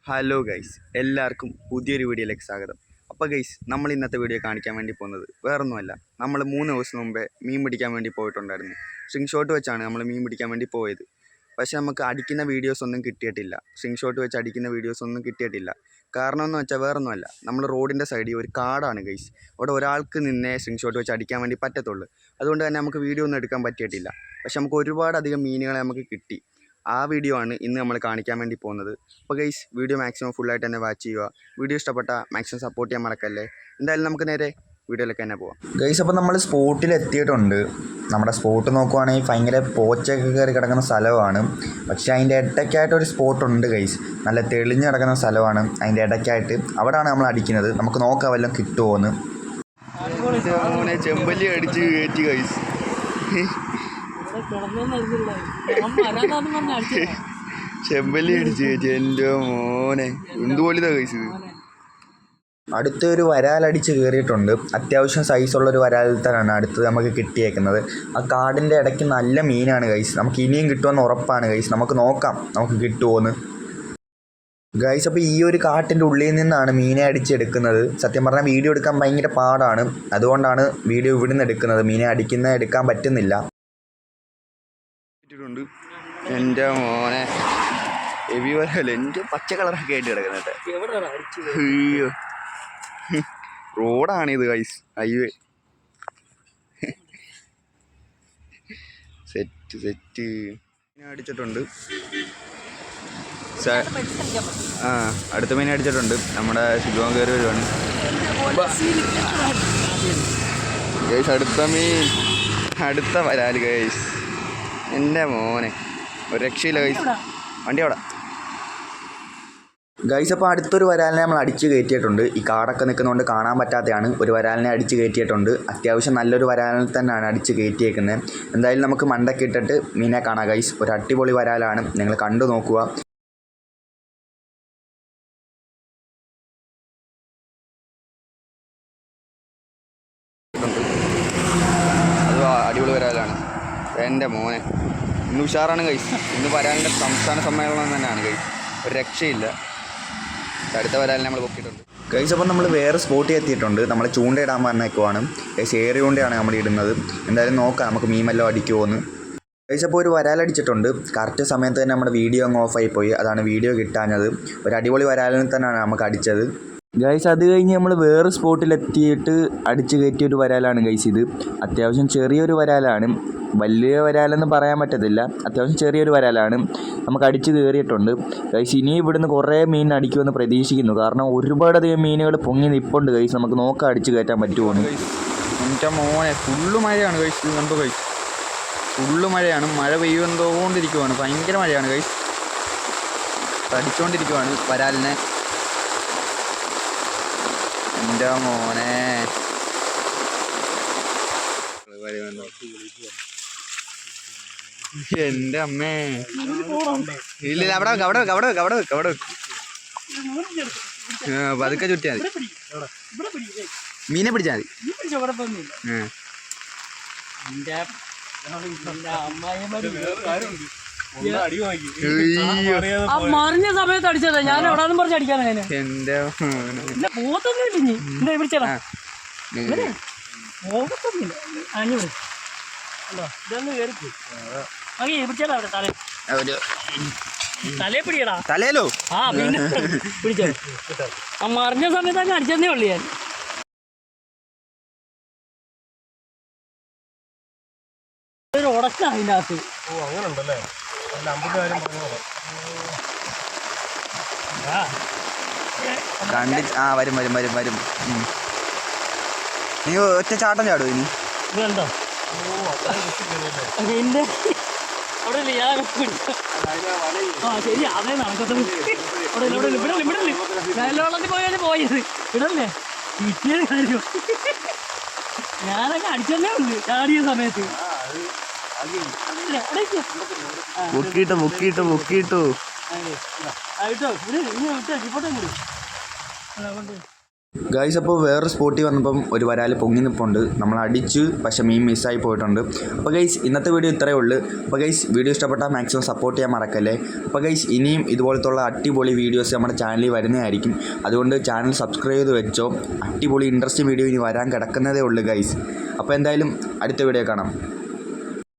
Hello guys, എല്ലാവർക്കും പുതിയൊരു വീഡിയോയിലേക്ക് സ്വാഗതം. അപ്പോൾ ഗൈസ്, നമ്മൾ ഇന്നത്തെ വീഡിയോ കാണിക്കാൻ വേണ്ടി പോകുന്നത് വേറൊന്നുമല്ല. നമ്മൾ 3 ദിവസം മുമ്പേ മീൻ പിടിക്കാൻ വേണ്ടി പോയിട്ടുണ്ടായിരുന്നു. സ്ട്രിംഗ് ഷോട്ട് വെച്ചാണ് നമ്മൾ മീൻ പിടിക്കാൻ വേണ്ടി പോയത്. പക്ഷേ നമുക്ക് അടിക്കുന്ന വീഡിയോസ് ഒന്നും കിട്ടിയിട്ടില്ല. സ്ട്രിംഗ് ഷോട്ട് വെച്ച് അടിക്കുന്ന വീഡിയോസ് ഒന്നും കിട്ടിയിട്ടില്ല. കാരണം എന്ന് വെച്ചാൽ വേറൊന്നുമല്ല, നമ്മൾ റോഡിൻ്റെ സൈഡിൽ ഒരു കാടാണ് ഗൈസ്. അവിടെ ഒരാൾക്ക് നിന്നേ സ്ട്രിംഗ് ഷോട്ട് വെച്ച് അടിക്കാൻ വേണ്ടി പറ്റത്തുള്ളൂ. അതുകൊണ്ട് തന്നെ നമുക്ക് വീഡിയോ ഒന്നും എടുക്കാൻ പറ്റിയിട്ടില്ല. പക്ഷേ നമുക്ക് ഒരുപാടധികം മീനുകളെ നമുക്ക് കിട്ടി. ആ വീഡിയോ ആണ് ഇന്ന് നമ്മൾ കാണിക്കാൻ വേണ്ടി പോകുന്നത്. അപ്പോൾ ഗൈസ്, വീഡിയോ മാക്സിമം ഫുള്ളായിട്ട് തന്നെ വാച്ച് ചെയ്യുക. വീഡിയോ ഇഷ്ടപ്പെട്ട മാക്സിമം സപ്പോർട്ട് ചെയ്യാൻ മറക്കല്ലേ. എന്തായാലും നമുക്ക് നേരെ വീഡിയോയിലേക്ക് തന്നെ പോവാം. ഗൈസ്, അപ്പോൾ നമ്മൾ സ്പോട്ടിൽ എത്തിയിട്ടുണ്ട്. നമ്മുടെ സ്പോട്ട് നോക്കുവാണെങ്കിൽ ഭയങ്കര പോച്ചൊക്കെ കയറി കിടക്കുന്ന സ്ഥലമാണ്. പക്ഷേ അതിൻ്റെ ഇടയ്ക്കായിട്ടൊരു സ്പോട്ടുണ്ട് ഗൈസ്. നല്ല തെളിഞ്ഞ് കിടക്കുന്ന സ്ഥലമാണ്. അതിൻ്റെ ഇടയ്ക്കായിട്ട് അവിടെയാണ് നമ്മൾ അടിക്കുന്നത്. നമുക്ക് നോക്കാം വല്ലതും കിട്ടുമോ എന്ന്. ചെമ്പല്ലി അടിച്ച് കയറ്റി ഗൈസ്. ചെമ്പല്ലി അടിച്ച് കയറ്റി. എൻ്റെ മോനെ, എന്തുപോലിതാ ഗൈസ് ഇത്. അടുത്തൊരു വരാലടിച്ച് കയറിയിട്ടുണ്ട്. അത്യാവശ്യം സൈസുള്ളൊരു വരാലത്തനാണ് അടുത്തത് നമുക്ക് കിട്ടിയേക്കുന്നത്. ആ കാടിൻ്റെ ഇടയ്ക്ക് നല്ല മീനാണ് ഗൈസ്. നമുക്ക് ഇനിയും കിട്ടുമെന്ന് ഉറപ്പാണ് ഗൈസ്. നമുക്ക് നോക്കാം നമുക്ക് കിട്ടുമോയെന്ന്. ഗൈസ്, അപ്പോൾ ഈ ഒരു കാട്ടിൻ്റെ ഉള്ളിൽ നിന്നാണ് മീനെ അടിച്ചെടുക്കുന്നത്. സത്യം പറഞ്ഞാൽ വീഡിയോ എടുക്കാൻ ഭയങ്കര പാടാണ്. അതുകൊണ്ടാണ് വീഡിയോ ഇവിടുന്ന് എടുക്കുന്നത്. മീനെ എടുക്കാൻ പറ്റുന്നില്ല. എൻ്റെ മോനെ, ഹെവി വരാല. എൻ്റെ പച്ച കളറൊക്കെ ആയിട്ട് കിടക്കുന്നത്. അയ്യോ, റോഡാണിത് ഗൈസ്, ഹൈവേ. സെറ്റ് അടിച്ചിട്ടുണ്ട്. അടുത്ത മീൻ അടിച്ചിട്ടുണ്ട്. നമ്മുടെ ശുഭം കയറി വരുവാണ് ഗൈസ്. അടുത്ത വരാല് ഗൈസ്. എൻ്റെ മോനെ, ഒരു രക്ഷയില്ല ഗൈസ്. വണ്ടി അവിടെ ഗൈസ്, അപ്പോൾ അടുത്തൊരു വരാലിനെ നമ്മൾ അടിച്ച് കയറ്റിയിട്ടുണ്ട്. ഈ കാടൊക്കെ നിൽക്കുന്നതുകൊണ്ട് കാണാൻ പറ്റാത്തതാണ്. ഒരു വരാലിനെ അടിച്ച് കയറ്റിയിട്ടുണ്ട്. അത്യാവശ്യം നല്ലൊരു വരാലിനെ തന്നെയാണ് അടിച്ച് കയറ്റിയേക്കുന്നത്. എന്തായാലും നമുക്ക് മണ്ടയ്ക്ക് ഇട്ടിട്ട് മീനെ കാണാം ഗൈസ്. ഒരു അടിപൊളി വരാലാണ്, നിങ്ങൾ കണ്ടു നോക്കുക. അത് അടിപൊളി വരാലാണ്. എൻ്റെ മോനെ, ഇന്ന് ഉഷാറാണ് ഗൈസ്. ഇന്ന് വരാലിൻ്റെ സംസ്ഥാന സമ്മേളനം തന്നെയാണ് ഗൈസ്. ഒരു രക്ഷയില്ല. അടുത്ത വരാലിനെ നമ്മൾ പൊക്കിയിട്ടുണ്ട് ഗൈസ്. അപ്പോൾ നമ്മൾ വേറെ സ്പോട്ടിൽ എത്തിയിട്ടുണ്ട്. നമ്മൾ ചൂണ്ടയിടാൻ പറഞ്ഞേക്കുവാണ് ഗൈസ്. ഏറി ചൂണ്ടയാണ് നമ്മൾ ഇടുന്നത്. എന്തായാലും നോക്കാം നമുക്ക് മീൻ വല്ലതും അടിക്കുമോ എന്ന്. ഗൈസ്, അപ്പോൾ ഒരു വരാലടിച്ചിട്ടുണ്ട്. കറക്റ്റ് സമയത്ത് തന്നെ നമ്മുടെ വീഡിയോ അങ്ങ് ഓഫായി പോയി. അതാണ് വീഡിയോ കിട്ടാഞ്ഞത്. ഒരു അടിപൊളി വരാലിനെ തന്നെയാണ് നമുക്ക് അടിച്ചത് ഗൈസ്. അത് കഴിഞ്ഞ് നമ്മൾ വേറെ സ്പോട്ടിലെത്തിയിട്ട് അടിച്ച് കയറ്റിയൊരു വരാലാണ് ഗൈസ് ഇത്. അത്യാവശ്യം ചെറിയൊരു വരാലാണ്. വലിയ വരാലെന്ന് പറയാൻ പറ്റത്തില്ല. അത്യാവശ്യം ചെറിയൊരു വരാലാണ്. നമുക്ക് അടിച്ച് കയറിയിട്ടുണ്ട് ഗൈസ്. ഇനി ഇവിടുന്ന് കുറേ മീൻ അടിക്കുമെന്ന് പ്രതീക്ഷിക്കുന്നു. കാരണം ഒരുപാടധികം മീനുകൾ പൊങ്ങി നിൽപ്പുണ്ട് ഗൈസ്. നമുക്ക് നോക്കാം അടിച്ച് കയറ്റാൻ പറ്റുമോ എന്ന്. എൻ്റെ മോനെ, ഫുള്ള് മഴയാണ് ഗൈസ്. ഇത് കണ്ടു ഗൈസ്, ഫുള്ള് മഴയാണ്. മഴ പെയ്യുന്നതുകൊണ്ടിരിക്കുവാണ്. ഭയങ്കര മഴയാണ് ഗൈസ്. അടിച്ചുകൊണ്ടിരിക്കുവാണ് വരാലിനെ. എൻ്റെ മോനെ, എൻ്റെ അമ്മേ. ഇല്ല, അവിടെ പതുക്കെ ചുറ്റിയാൽ മതി. മീനെ പിടിച്ചാൽ മതി. മറിഞ്ഞ സമയത്ത് അടിച്ചതാ. ഞാൻ എവിടാന്നും പറഞ്ഞ് അടിക്കാൻ. എൻ്റെ തലേ പിടിയടാ. തലയിലോ? ആ പിന്നെ പിടിച്ചോ. ആ മറിഞ്ഞ സമയത്ത് അങ്ങ് അടിച്ചതേ ഉള്ളു ഞാൻ. ഒരു ഉടച്ച അതിൻ്റെ അകത്ത്. വരും. നീ ഒറ്റ ചാട്ടം ചാടും ഇനി. ഇതുണ്ടോ എന്റെ അവിടെ ഇല്ല. ഞാൻ ശരി, അതേ നടക്കത്തുള്ളൂ. വെള്ളത്തിൽ പോയാലും പോയത് ഇടല്ലേ കിട്ടിയത് കാര്യം. ഞാനൊക്കെ അടിച്ചതേ ഉള്ളു ചാടിയ സമയത്ത്. മുക്കിയിട്ടു ഇപ്പോട്ടെ കൂടി ഗൈസ് അപ്പോൾ വേറെ സ്പോട്ടിൽ വന്നപ്പം ഒരു വരാൽ പൊങ്ങി നിൽപ്പുണ്ട്. നമ്മൾ അടിച്ച് പക്ഷേ മീൻ മിസ്സായി പോയിട്ടുണ്ട്. അപ്പോൾ ഗൈസ് ഇന്നത്തെ വീഡിയോ ഇത്രയേ ഉള്ളൂ. അപ്പോൾ ഗൈസ് വീഡിയോ ഇഷ്ടപ്പെട്ടാൽ മാക്സിമം സപ്പോർട്ട് ചെയ്യാൻ മറക്കല്ലേ. അപ്പോൾ ഗൈസ് ഇനിയും ഇതുപോലത്തുള്ള അടിപൊളി വീഡിയോസ് നമ്മുടെ ചാനലിൽ വരുന്നതായിരിക്കും. അതുകൊണ്ട് ചാനൽ സബ്സ്ക്രൈബ് ചെയ്ത് വെച്ചോ. അടിപൊളി ഇൻട്രസ്റ്റിംഗ് വീഡിയോ ഇനി വരാൻ കിടക്കുന്നതേ ഉള്ളൂ ഗൈസ്. അപ്പോൾ എന്തായാലും അടുത്ത വീഡിയോ കാണാം.